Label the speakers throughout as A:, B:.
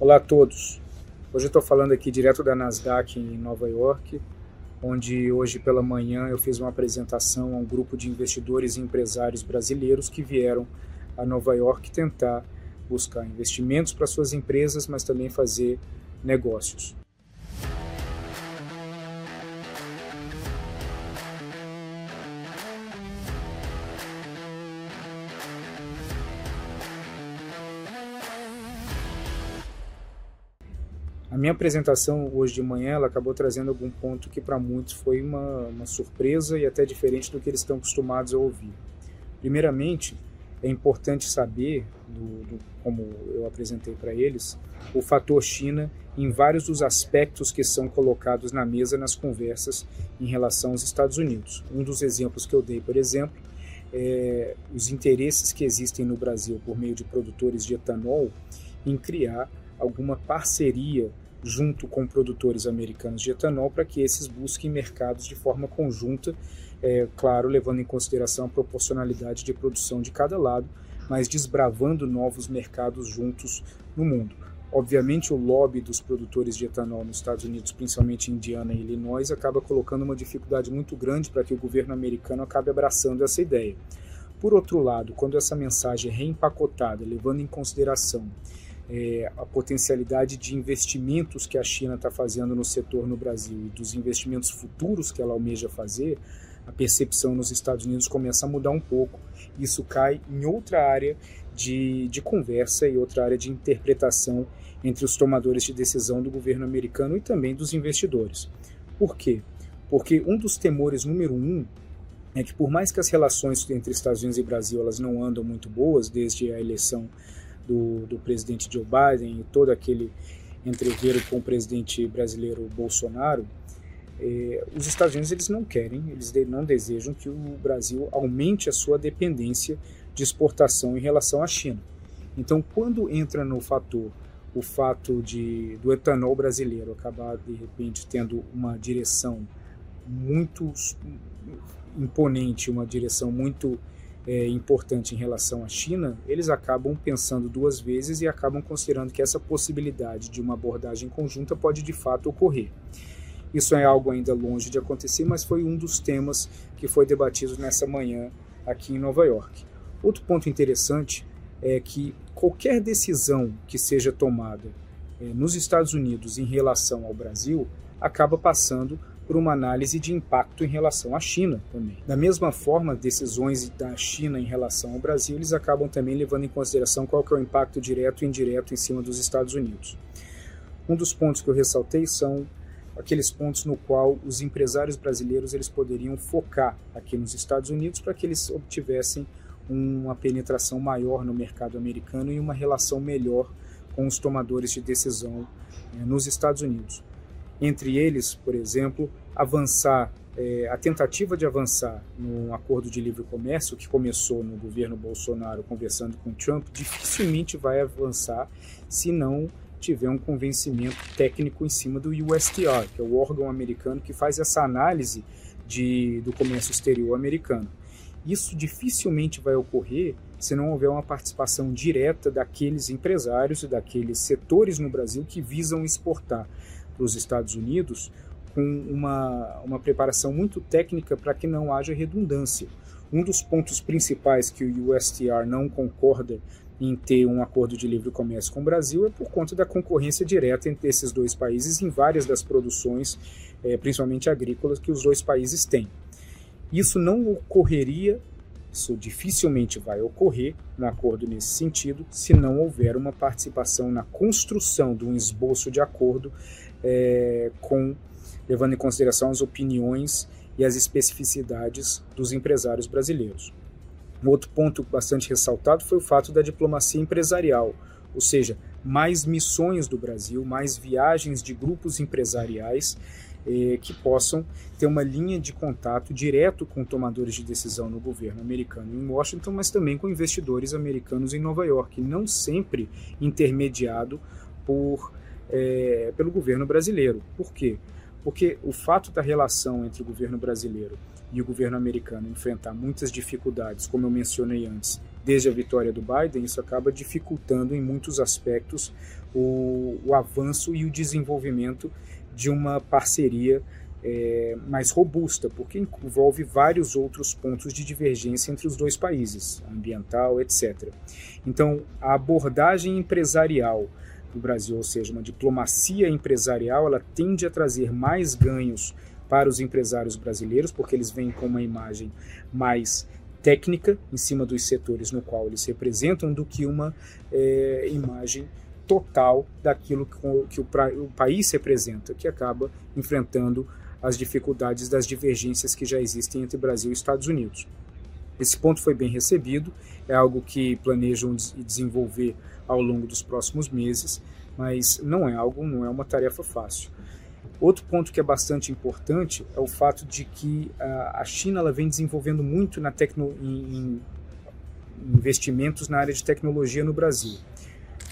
A: Olá a todos. Hoje eu estou falando aqui direto da Nasdaq em Nova York, onde hoje pela manhã eu fiz uma apresentação a um grupo de investidores e empresários brasileiros que vieram a Nova York tentar buscar investimentos para suas empresas, mas também fazer negócios. A minha apresentação hoje de manhã ela acabou trazendo algum ponto que para muitos foi uma surpresa e até diferente do que eles estão acostumados a ouvir. Primeiramente, é importante saber, como eu apresentei para eles, o fator China em vários dos aspectos que são colocados na mesa nas conversas em relação aos Estados Unidos. Um dos exemplos que eu dei, por exemplo, é os interesses que existem no Brasil por meio de produtores de etanol em criar alguma parceria junto com produtores americanos de etanol para que esses busquem mercados de forma conjunta, claro, levando em consideração a proporcionalidade de produção de cada lado, mas desbravando novos mercados juntos no mundo. Obviamente, o lobby dos produtores de etanol nos Estados Unidos, principalmente em Indiana e Illinois, acaba colocando uma dificuldade muito grande para que o governo americano acabe abraçando essa ideia. Por outro lado, quando essa mensagem é reempacotada, levando em consideração a potencialidade de investimentos que a China está fazendo no setor no Brasil e dos investimentos futuros que ela almeja fazer, a percepção nos Estados Unidos começa a mudar um pouco. Isso cai em outra área de conversa e outra área de interpretação entre os tomadores de decisão do governo americano e também dos investidores. Por quê? Porque um dos temores número um é que por mais que as relações entre Estados Unidos e Brasil elas não andam muito boas desde a eleição do presidente Joe Biden e todo aquele entreveiro com o presidente brasileiro Bolsonaro, os Estados Unidos eles não desejam que o Brasil aumente a sua dependência de exportação em relação à China. Então, quando entra no fator o fato do etanol brasileiro acabar, de repente, tendo uma direção muito imponente, uma direção muito importante em relação à China, eles acabam pensando duas vezes e acabam considerando que essa possibilidade de uma abordagem conjunta pode de fato ocorrer. Isso é algo ainda longe de acontecer, mas foi um dos temas que foi debatido nessa manhã aqui em Nova York. Outro ponto interessante é que qualquer decisão que seja tomada nos Estados Unidos em relação ao Brasil acaba passando por uma análise de impacto em relação à China também. Da mesma forma, decisões da China em relação ao Brasil, eles acabam também levando em consideração qual que é o impacto direto e indireto em cima dos Estados Unidos. Um dos pontos que eu ressaltei são aqueles pontos no qual os empresários brasileiros eles poderiam focar aqui nos Estados Unidos para que eles obtivessem uma penetração maior no mercado americano e uma relação melhor com os tomadores de decisão nos Estados Unidos. Entre eles, por exemplo, a tentativa de avançar num acordo de livre comércio que começou no governo Bolsonaro conversando com Trump, dificilmente vai avançar se não tiver um convencimento técnico em cima do USTR, que é o órgão americano que faz essa análise do comércio exterior americano. Isso dificilmente vai ocorrer se não houver uma participação direta daqueles empresários e daqueles setores no Brasil que visam exportar para os Estados Unidos com uma preparação muito técnica para que não haja redundância. Um dos pontos principais que o USTR não concorda em ter um acordo de livre comércio com o Brasil é por conta da concorrência direta entre esses dois países em várias das produções, principalmente agrícolas, que os dois países têm. Isso não ocorreria, isso dificilmente vai ocorrer, um acordo nesse sentido, se não houver uma participação na construção de um esboço de acordo levando em consideração as opiniões e as especificidades dos empresários brasileiros. Um outro ponto bastante ressaltado foi o fato da diplomacia empresarial, ou seja, mais missões do Brasil, mais viagens de grupos empresariais que possam ter uma linha de contato direto com tomadores de decisão no governo americano em Washington, mas também com investidores americanos em Nova York, não sempre intermediado pelo governo brasileiro. Por quê? Porque o fato da relação entre o governo brasileiro e o governo americano enfrentar muitas dificuldades, como eu mencionei antes, desde a vitória do Biden, isso acaba dificultando em muitos aspectos o avanço e o desenvolvimento de uma parceria mais robusta, porque envolve vários outros pontos de divergência entre os dois países, ambiental, etc. Então, a abordagem empresarial do Brasil, ou seja, uma diplomacia empresarial, ela tende a trazer mais ganhos para os empresários brasileiros, porque eles vêm com uma imagem mais técnica em cima dos setores no qual eles representam, do que uma imagem total daquilo que o país representa, que acaba enfrentando as dificuldades das divergências que já existem entre Brasil e Estados Unidos. Esse ponto foi bem recebido, é algo que planejam desenvolver ao longo dos próximos meses, mas não é uma tarefa fácil. Outro ponto que é bastante importante é o fato de que a China ela vem desenvolvendo muito em investimentos na área de tecnologia no Brasil,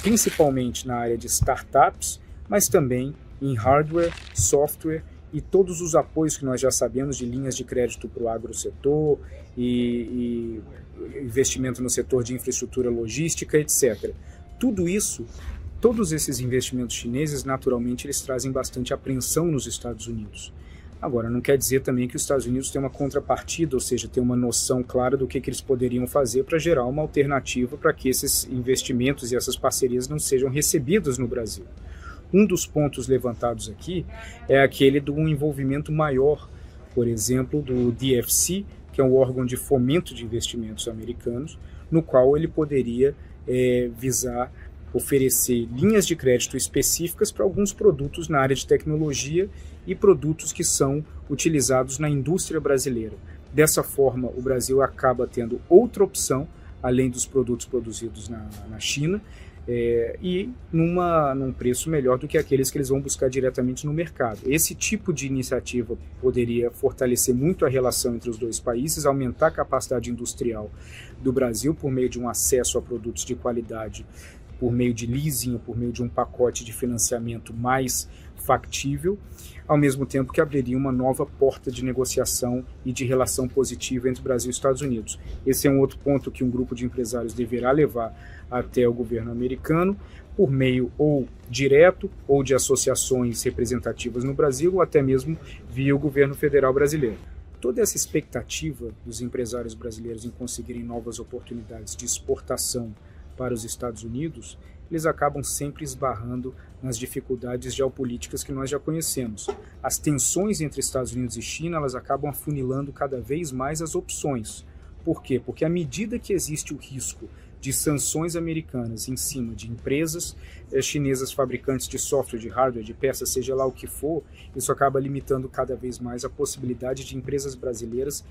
A: principalmente na área de startups, mas também em hardware, software e todos os apoios que nós já sabemos de linhas de crédito para o agrosetor e investimento no setor de infraestrutura logística, etc. Tudo isso, todos esses investimentos chineses, naturalmente, eles trazem bastante apreensão nos Estados Unidos. Agora, não quer dizer também que os Estados Unidos têm uma contrapartida, ou seja, tem uma noção clara do que eles poderiam fazer para gerar uma alternativa para que esses investimentos e essas parcerias não sejam recebidos no Brasil. Um dos pontos levantados aqui é aquele do envolvimento maior, por exemplo, do DFC, que é um órgão de fomento de investimentos americanos, no qual ele poderia visar oferecer linhas de crédito específicas para alguns produtos na área de tecnologia e produtos que são utilizados na indústria brasileira. Dessa forma, o Brasil acaba tendo outra opção, além dos produtos produzidos na China, e num preço melhor do que aqueles que eles vão buscar diretamente no mercado. Esse tipo de iniciativa poderia fortalecer muito a relação entre os dois países, aumentar a capacidade industrial do Brasil por meio de um acesso a produtos de qualidade, por meio de leasing, por meio de um pacote de financiamento mais factível, ao mesmo tempo que abriria uma nova porta de negociação e de relação positiva entre Brasil e Estados Unidos. Esse é um outro ponto que um grupo de empresários deverá levar até o governo americano, por meio ou direto ou de associações representativas no Brasil, ou até mesmo via o governo federal brasileiro. Toda essa expectativa dos empresários brasileiros em conseguirem novas oportunidades de exportação para os Estados Unidos, eles acabam sempre esbarrando nas dificuldades geopolíticas que nós já conhecemos. As tensões entre Estados Unidos e China, elas acabam afunilando cada vez mais as opções. Por quê? Porque à medida que existe o risco de sanções americanas em cima de empresas chinesas fabricantes de software, de hardware, de peças, seja lá o que for, isso acaba limitando cada vez mais a possibilidade de empresas brasileiras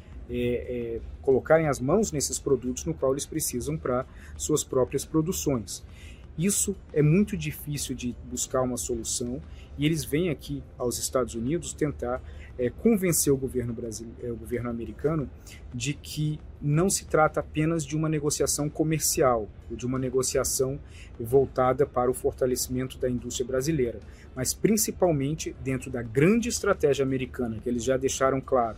A: colocarem as mãos nesses produtos no qual eles precisam para suas próprias produções. Isso é muito difícil de buscar uma solução e eles vêm aqui aos Estados Unidos tentar convencer o governo americano de que não se trata apenas de uma negociação comercial, ou de uma negociação voltada para o fortalecimento da indústria brasileira, mas principalmente dentro da grande estratégia americana, que eles já deixaram claro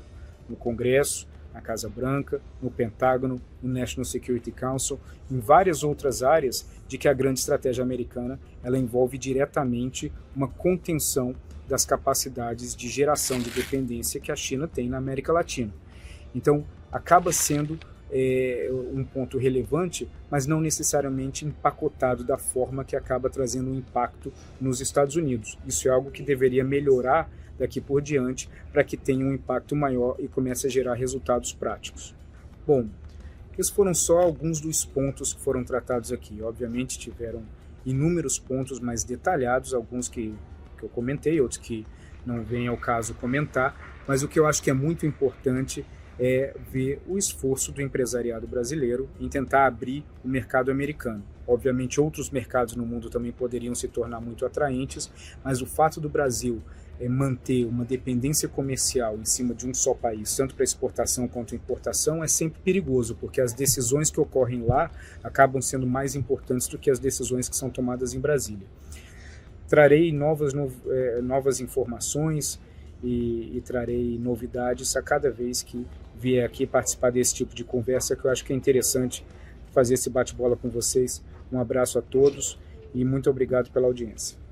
A: no Congresso, na Casa Branca, no Pentágono, no National Security Council, em várias outras áreas, de que a grande estratégia americana ela envolve diretamente uma contenção das capacidades de geração de dependência que a China tem na América Latina. Então, acaba sendo um ponto relevante, mas não necessariamente empacotado da forma que acaba trazendo um impacto nos Estados Unidos. Isso é algo que deveria melhorar daqui por diante para que tenha um impacto maior e comece a gerar resultados práticos. Bom, esses foram só alguns dos pontos que foram tratados aqui. Obviamente tiveram inúmeros pontos mais detalhados, alguns que eu comentei, outros que não vem ao caso comentar, mas o que eu acho que é muito importante é ver o esforço do empresariado brasileiro em tentar abrir o mercado americano. Obviamente outros mercados no mundo também poderiam se tornar muito atraentes, mas o fato do Brasil manter uma dependência comercial em cima de um só país, tanto para exportação quanto importação, é sempre perigoso, porque as decisões que ocorrem lá acabam sendo mais importantes do que as decisões que são tomadas em Brasília. Trarei novas informações e trarei novidades a cada vez que vier aqui participar desse tipo de conversa, que eu acho que é interessante fazer esse bate-bola com vocês. Um abraço a todos e muito obrigado pela audiência.